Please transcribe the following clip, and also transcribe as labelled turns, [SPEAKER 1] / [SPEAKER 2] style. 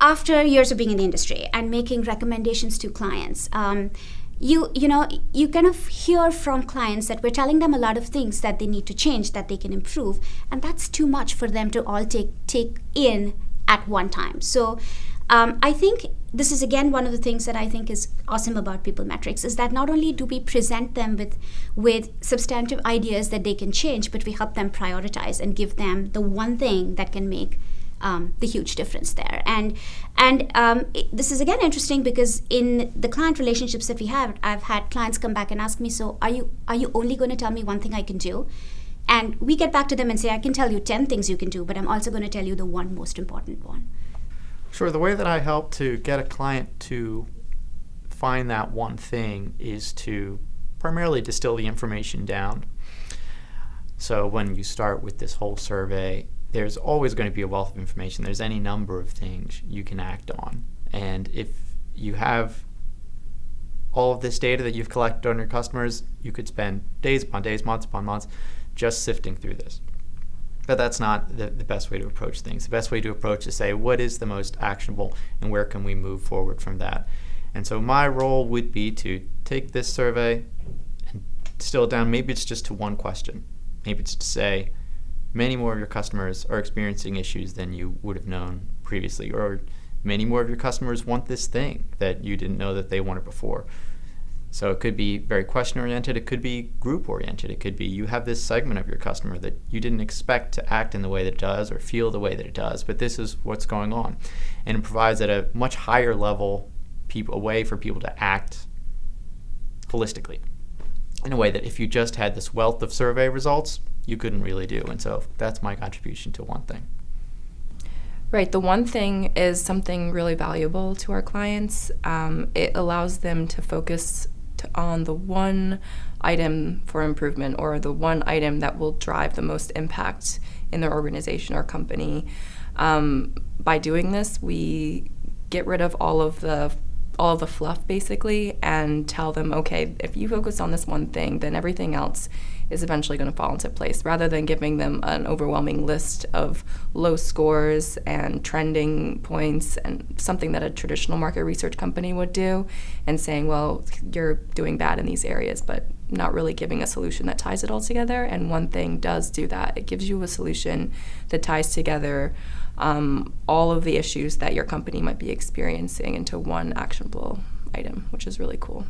[SPEAKER 1] after years of being in the industry and making recommendations to clients, you kind of hear from clients that we're telling them a lot of things that they need to change, that they can improve, and that's too much for them to all take in at one time. So I think this is again one of the things that I think is awesome about PeopleMetrics, is that not only do we present them with substantive ideas that they can change, but we help them prioritize and give them the one thing that can make the huge difference there. And this is again interesting because in the client relationships that we have, I've had clients come back and ask me, so are you only going to tell me one thing I can do? And we get back to them and say, I can tell you 10 things you can do, but I'm also going to tell you the one most important one.
[SPEAKER 2] Sure. The way that I help to get a client to find that one thing is to primarily distill the information down. So when you start with this whole survey, there's always going to be a wealth of information. There's any number of things you can act on. And if you have all of this data that you've collected on your customers, you could spend days upon days, months upon months, just sifting through this. But that's not the best way to approach things. The best way to approach is say, what is the most actionable and where can we move forward from that? And so my role would be to take this survey and distill it down. Maybe it's just to one question. Maybe it's to say, many more of your customers are experiencing issues than you would have known previously, or many more of your customers want this thing that you didn't know that they wanted before. So it could be very question-oriented, it could be group-oriented, it could be you have this segment of your customer that you didn't expect to act in the way that it does or feel the way that it does, but this is what's going on. And it provides at a much higher level a way for people to act holistically in a way that if you just had this wealth of survey results, you couldn't really do. And so that's my contribution to one thing.
[SPEAKER 3] Right. The one thing is something really valuable to our clients. It allows them to focus on the one item for improvement, or the one item that will drive the most impact in their organization or company. By doing this, we get rid of all of the fluff basically and tell them, okay, if you focus on this one thing, then everything else is eventually going to fall into place, rather than giving them an overwhelming list of low scores and trending points and something that a traditional market research company would do, and saying, well, you're doing bad in these areas, but not really giving a solution that ties it all together. And one thing does do that. It gives you a solution that ties together all of the issues that your company might be experiencing into one actionable item, which is really cool.